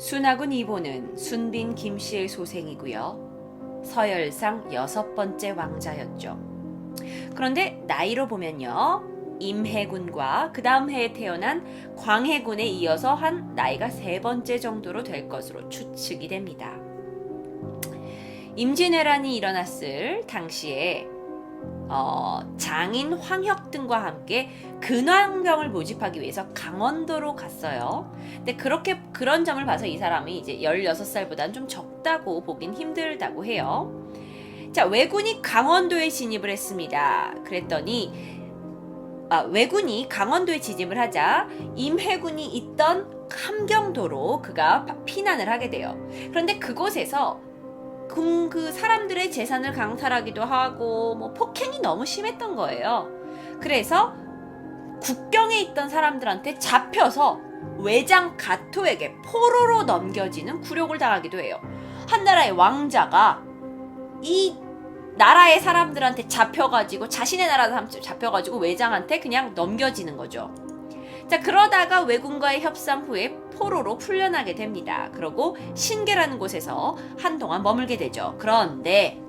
순하군 2보는 순빈 김씨의 소생이고요. 서열상 6번째 왕자였죠. 그런데 나이로 보면요. 임해군과 그 다음 해에 태어난 광해군에 이어서 한 나이가 3번째 정도로 될 것으로 추측이 됩니다. 임진왜란이 일어났을 당시에 장인 황혁 등과 함께 근황병을 모집하기 위해서 강원도로 갔어요. 근데 그런 점을 봐서 이 사람이 이제 16살보다는 좀 적다고 보긴 힘들다고 해요. 자, 왜군이 강원도에 진입을 했습니다. 그랬더니 왜군이 강원도에 진입을 하자 임해군이 있던 함경도로 그가 피난을 하게 돼요. 그런데 그곳에서 그 사람들의 재산을 강탈하기도 하고 폭행이 너무 심했던 거예요. 그래서 국경에 있던 사람들한테 잡혀서 외장 가토에게 포로로 넘겨지는 굴욕을 당하기도 해요. 한 나라의 왕자가 이 나라의 사람들한테 잡혀가지고 자신의 나라 사람들 잡혀가지고 외장한테 그냥 넘겨지는 거죠. 자, 그러다가 왜군과의 협상 후에 포로로 풀려나게 됩니다. 그러고 신계라는 곳에서 한동안 머물게 되죠. 그런데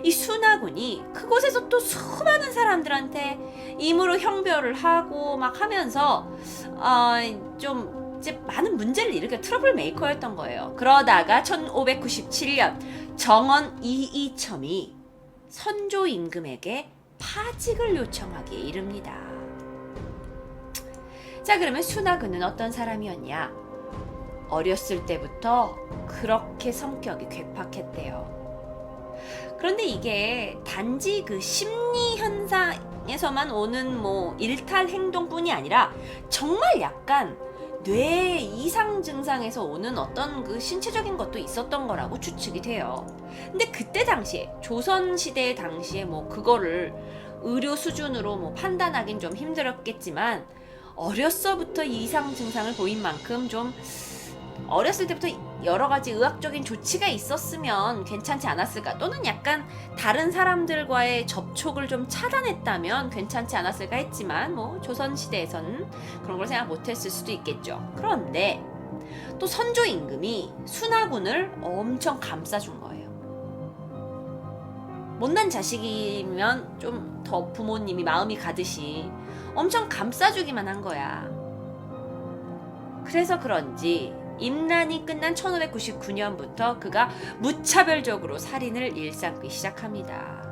이 순하군이 그곳에서 또 수많은 사람들한테 임으로 형별을 하고 막 하면서 좀 이제 많은 문제를 일으켜 트러블 메이커였던 거예요. 그러다가 1597년 정원 이이첨이 선조 임금에게 파직을 요청하기에 이릅니다. 자, 그러면 순하군은 어떤 사람이었냐? 어렸을 때부터 그렇게 성격이 괴팍했대요. 그런데 이게 단지 그 심리 현상에서만 오는 일탈 행동뿐이 아니라 정말 약간 뇌 이상 증상에서 오는 어떤 그 신체적인 것도 있었던 거라고 추측이 돼요. 근데 그때 당시에 조선시대 당시에 그거를 의료 수준으로 판단하긴 좀 힘들었겠지만 어렸서부터 이상 증상을 보인 만큼 좀 어렸을 때부터 여러 가지 의학적인 조치가 있었으면 괜찮지 않았을까, 또는 약간 다른 사람들과의 접촉을 좀 차단했다면 괜찮지 않았을까 했지만 조선시대에서는 그런 걸 생각 못했을 수도 있겠죠. 그런데 또 선조 임금이 순하군을 엄청 감싸준 거예요. 못난 자식이면 좀 더 부모님이 마음이 가듯이 엄청 감싸주기만 한 거야. 그래서 그런지 임난이 끝난 1599년부터 그가 무차별적으로 살인을 일삼기 시작합니다.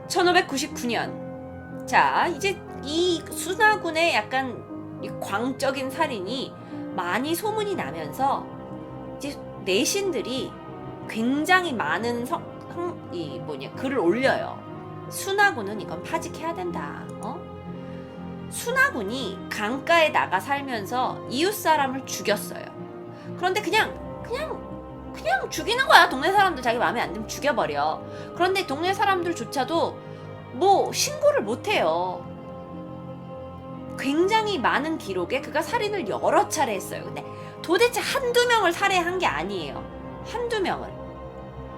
1599년. 자, 이제 이 순하군의 약간 이 광적인 살인이 많이 소문이 나면서 이제 내신들이 굉장히 많은 글을 올려요. 순하군은 이건 파직해야 된다. 순하군이 강가에 나가 살면서 이웃 사람을 죽였어요. 그런데 그냥 죽이는 거야. 동네 사람들 자기 마음에 안 들면 죽여버려. 그런데 동네 사람들조차도 신고를 못 해요. 굉장히 많은 기록에 그가 살인을 여러 차례 했어요. 근데 도대체 한두 명을 살해한 게 아니에요. 한두 명을.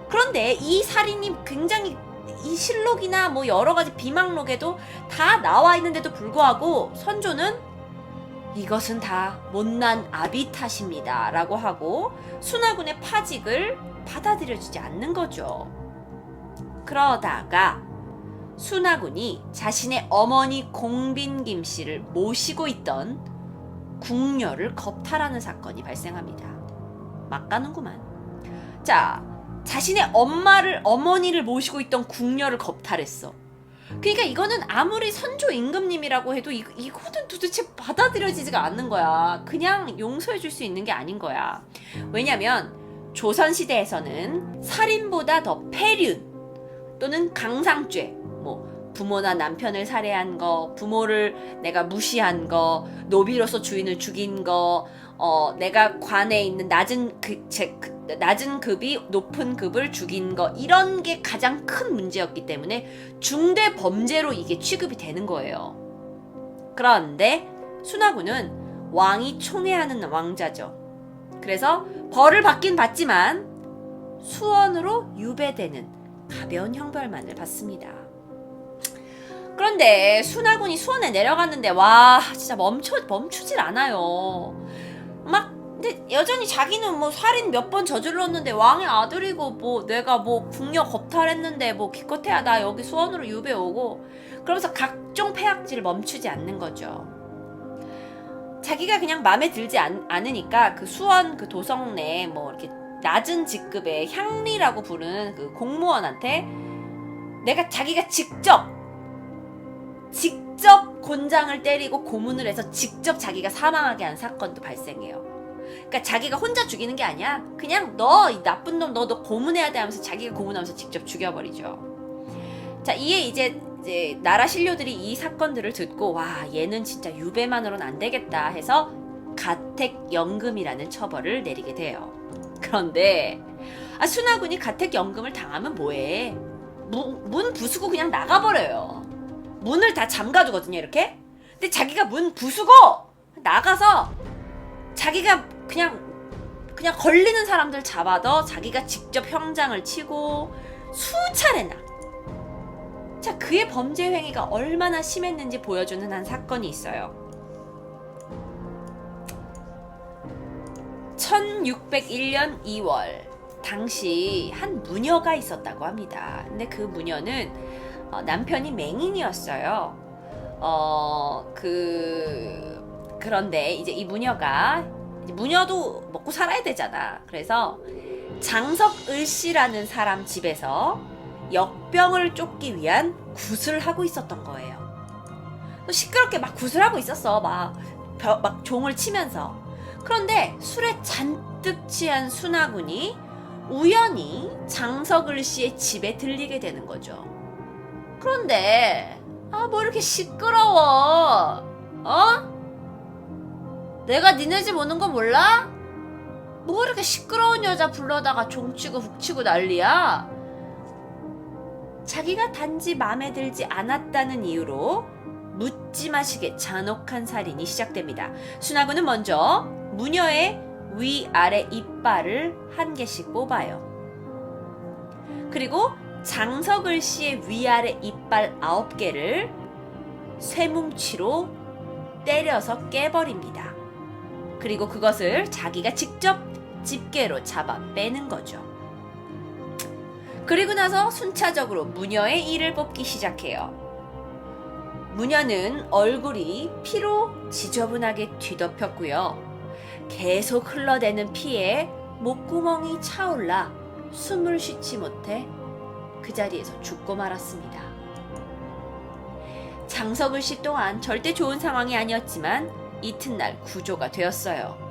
그런데 이 살인이 굉장히 이 실록이나 여러 가지 비망록에도 다 나와 있는데도 불구하고 선조는 이것은 다 못난 아비 탓입니다 라고 하고 순하군의 파직을 받아들여주지 않는 거죠. 그러다가 순하군이 자신의 어머니 공빈 김씨를 모시고 있던 궁녀를 겁탈하는 사건이 발생합니다. 막 가는구만. 자, 자신의 어머니를 모시고 있던 궁녀를 겁탈했어. 그러니까 이거는 아무리 선조 임금님이라고 해도 이거는 도대체 받아들여지지가 않는 거야. 그냥 용서해 줄 수 있는 게 아닌 거야. 왜냐면 조선시대에서는 살인보다 더 폐륜 또는 강상죄, 부모나 남편을 살해한 거, 부모를 내가 무시한 거, 노비로서 주인을 죽인 거, 내가 관에 있는 낮은 급이 높은 급을 죽인 거, 이런 게 가장 큰 문제였기 때문에 중대 범죄로 이게 취급이 되는 거예요. 그런데 순하군은 왕이 총애하는 왕자죠. 그래서 벌을 받긴 받지만 수원으로 유배되는 가벼운 형벌만을 받습니다. 그런데 순하군이 수원에 내려갔는데 와 진짜 멈추질 않아요. 막 근데 여전히 자기는 뭐 살인 몇 번 저질렀는데 왕의 아들이고 뭐 내가 뭐 궁녀 겁탈했는데 뭐 기껏해야 나 여기 수원으로 유배 오고 그러면서 각종 폐악질을 멈추지 않는 거죠. 자기가 그냥 마음에 들지 않으니까 그 수원 그 도성 내 뭐 이렇게 낮은 직급의 향리라고 부르는 그 공무원한테 자기가 직접 곤장을 때리고 고문을 해서 직접 자기가 사망하게 한 사건도 발생해요. 그러니까 자기가 혼자 죽이는 게 아니야. 그냥 너 이 나쁜 놈 너 고문해야 돼 하면서 자기가 고문하면서 직접 죽여버리죠. 자, 이에 이제 나라 신료들이 이 사건들을 듣고 와 얘는 진짜 유배만으로는 안 되겠다 해서 가택연금이라는 처벌을 내리게 돼요. 그런데 순하군이 가택연금을 당하면 뭐해? 문 부수고 그냥 나가버려요. 문을 다 잠가두거든요 이렇게. 근데 자기가 문 부수고 나가서 자기가 그냥 걸리는 사람들 잡아서 자기가 직접 형장을 치고 수차례나. 자, 그의 범죄 행위가 얼마나 심했는지 보여주는 한 사건이 있어요. 1601년 2월 당시 한 무녀가 있었다고 합니다. 근데 그 무녀는 남편이 맹인이었어요. 그런데 이제 이 무녀도 먹고 살아야 되잖아. 그래서 장석을 씨라는 사람 집에서 역병을 쫓기 위한 굿을 하고 있었던 거예요. 시끄럽게 막 굿을 하고 있었어. 막 종을 치면서. 그런데 술에 잔뜩 취한 순하군이 우연히 장석을 씨의 집에 들리게 되는 거죠. 그런데 뭐 이렇게 시끄러워? 내가 니네 집 오는 거 몰라? 뭐 이렇게 시끄러운 여자 불러다가 종치고 북치고 난리야? 자기가 단지 마음에 들지 않았다는 이유로 묻지마시게 잔혹한 살인이 시작됩니다. 순하군은 먼저 무녀의 위아래 이빨을 한 개씩 뽑아요. 그리고 장석을 씨의 위아래 이빨 9개를 쇠뭉치로 때려서 깨버립니다. 그리고 그것을 자기가 직접 집게로 잡아 빼는 거죠. 그리고 나서 순차적으로 무녀의 이를 뽑기 시작해요. 무녀는 얼굴이 피로 지저분하게 뒤덮였고요. 계속 흘러대는 피에 목구멍이 차올라 숨을 쉬지 못해 그 자리에서 죽고 말았습니다. 장석을 씨 또한 절대 좋은 상황이 아니었지만 이튿날 구조가 되었어요.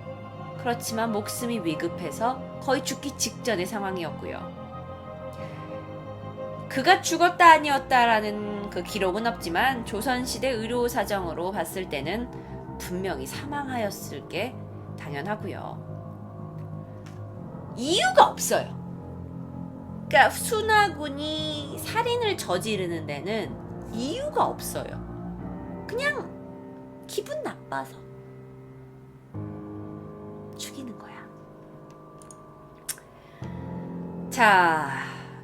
그렇지만 목숨이 위급해서 거의 죽기 직전의 상황이었고요. 그가 죽었다 아니었다라는 그 기록은 없지만 조선시대 의료 사정으로 봤을 때는 분명히 사망하였을 게 당연하고요. 이유가 없어요. 그러니까 순하군이 살인을 저지르는 데는 이유가 없어요. 그냥 기분 나빠서 죽이는 거야. 자,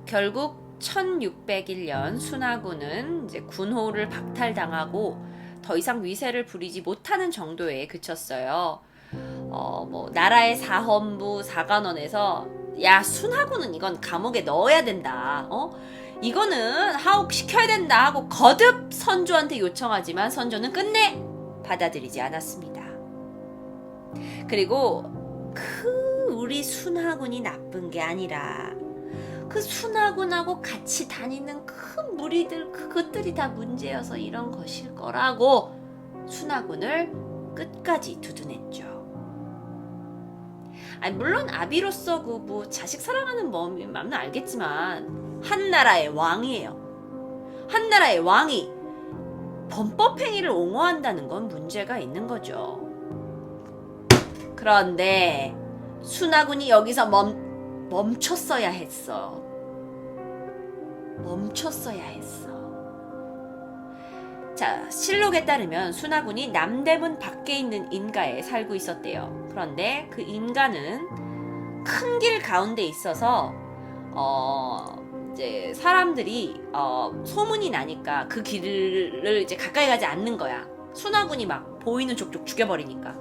결국 1601년 순하군은 이제 군호를 박탈당하고 더 이상 위세를 부리지 못하는 정도에 그쳤어요. 나라의 사헌부 사관원에서 야 순하군은 이건 감옥에 넣어야 된다. 이거는 하옥시켜야 된다 하고 거듭 선조한테 요청하지만 선조는 끝내 받아들이지 않았습니다. 그리고 우리 순하군이 나쁜 게 아니라 그 순하군하고 같이 다니는 큰 무리들 그것들이 다 문제여서 이런 것일 거라고 순하군을 끝까지 두둔했죠. 물론 아비로서 뭐 자식 사랑하는 마음은 알겠지만 한나라의 왕이에요. 한나라의 왕이 범법행위를 옹호한다는 건 문제가 있는 거죠. 그런데 순하군이 여기서 멈췄어야 했어. 자, 실록에 따르면 순하군이 남대문 밖에 있는 인가에 살고 있었대요. 그런데 그 인가는 큰 길 가운데 있어서 이제 사람들이 소문이 나니까 그 길을 이제 가까이 가지 않는 거야. 순하군이 막 보이는 족족 죽여버리니까.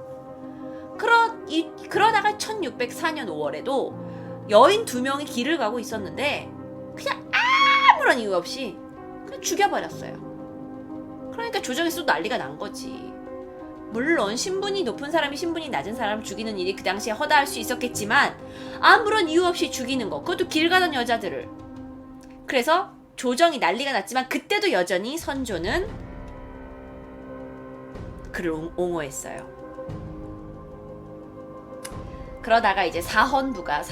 그러다가 1604년 5월에도 여인 2명이 길을 가고 있었는데 그냥 아무런 이유 없이 그냥 죽여버렸어요. 그러니까 조정에서도 난리가 난 거지. 물론 신분이 높은 사람이 신분이 낮은 사람을 죽이는 일이 그 당시에 허다할 수 있었겠지만 아무런 이유 없이 죽이는 거, 그것도 길 가던 여자들을. 그래서 조정이 난리가 났지만 그때도 여전히 선조는 그를 옹호했어요. 그러다가 이제 사헌부가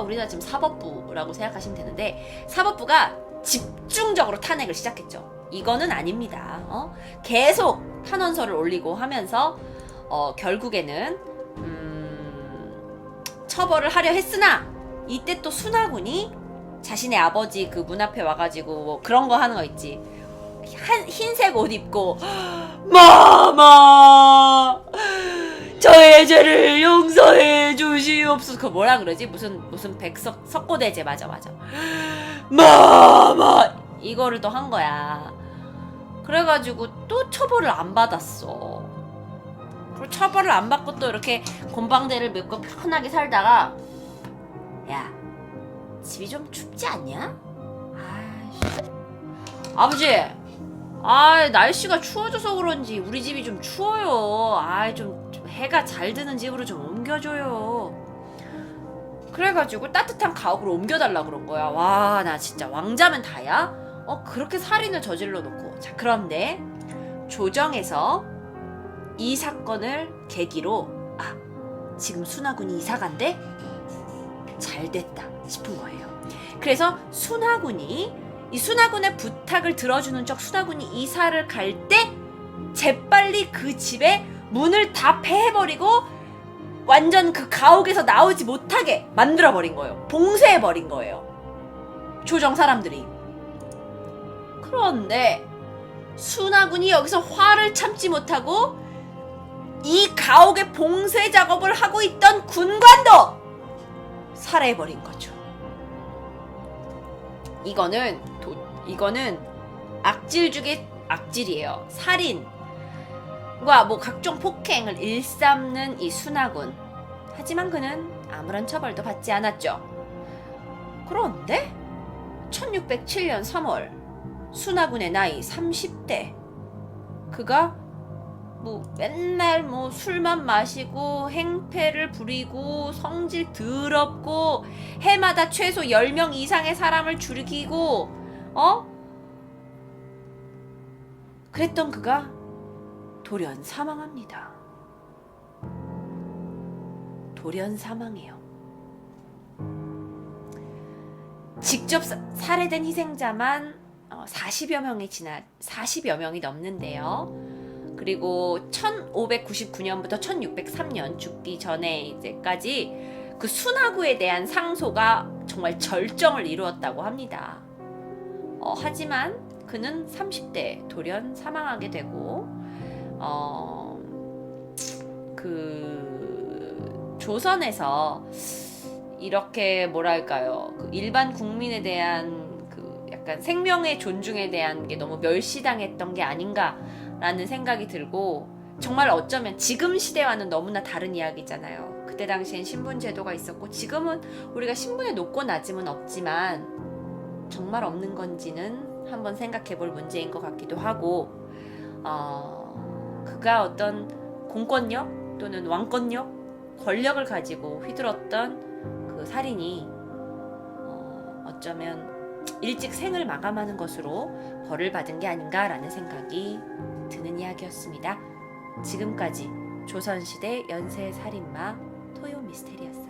우리나라 지금 사법부라고 생각하시면 되는데, 사법부가 집중적으로 탄핵을 시작했죠. 이거는 아닙니다. 계속 탄원서를 올리고 하면서 결국에는 처벌을 하려 했으나 이때 또 순하군이 자신의 아버지 그 문 앞에 와가지고 뭐 그런 거 하는 거 있지. 흰색 옷 입고 마마 저의 죄를 용서해 주시옵소서. 그 뭐라 그러지? 무슨 석고대제. 맞아. 마마 이거를 또 한 거야. 그래가지고 또 처벌을 안 받았어. 그리고 처벌을 안 받고 또 이렇게 곤방대를 메고 편하게 살다가, 야, 집이 좀 춥지 않냐? 아이씨. 아버지, 날씨가 추워져서 그런지 우리 집이 좀 추워요. 좀 해가 잘 드는 집으로 좀 옮겨줘요. 그래가지고 따뜻한 가옥으로 옮겨달라 그런 거야. 와, 나 진짜 왕자면 다야? 그렇게 살인을 저질러 놓고. 자, 그런데 조정에서 이 사건을 계기로 지금 순하군이 이사간대? 잘 됐다 싶은 거예요. 그래서 이 순하군의 부탁을 들어주는 척 순하군이 이사를 갈 때 재빨리 그 집에 문을 다 패해버리고 완전 그 가옥에서 나오지 못하게 만들어버린 거예요. 봉쇄해버린 거예요. 조정 사람들이. 그런데 순하군이 여기서 화를 참지 못하고 이 가옥의 봉쇄 작업을 하고 있던 군관도 살해해버린 거죠. 이거는 악질 중에 악질이에요. 살인과 뭐 각종 폭행을 일삼는 이 순하군. 하지만 그는 아무런 처벌도 받지 않았죠. 그런데 1607년 3월 순하군의 나이 30대. 그가 맨날 술만 마시고 행패를 부리고 성질 더럽고 해마다 최소 10명 이상의 사람을 죽이고 그랬던 그가 돌연 사망합니다. 돌연 사망해요. 직접 살해된 희생자만 40여 명이 넘는데요. 그리고 1599년부터 1603년 죽기 전에 이제까지 그 순하구에 대한 상소가 정말 절정을 이루었다고 합니다. 하지만 그는 30대 돌연 사망하게 되고 그 조선에서 이렇게 뭐랄까요, 그 일반 국민에 대한 그 약간 생명의 존중에 대한 게 너무 멸시당했던 게 아닌가라는 생각이 들고, 정말 어쩌면 지금 시대와는 너무나 다른 이야기잖아요. 그때 당시엔 신분 제도가 있었고 지금은 우리가 신분에 높고 낮음은 없지만 정말 없는 건지는 한번 생각해 볼 문제인 것 같기도 하고, 그가 어떤 공권력 또는 왕권력, 권력을 가지고 휘둘렀던 그 살인이 어쩌면 일찍 생을 마감하는 것으로 벌을 받은 게 아닌가라는 생각이 드는 이야기였습니다. 지금까지 조선시대 연쇄살인마 토요 미스테리였습니다.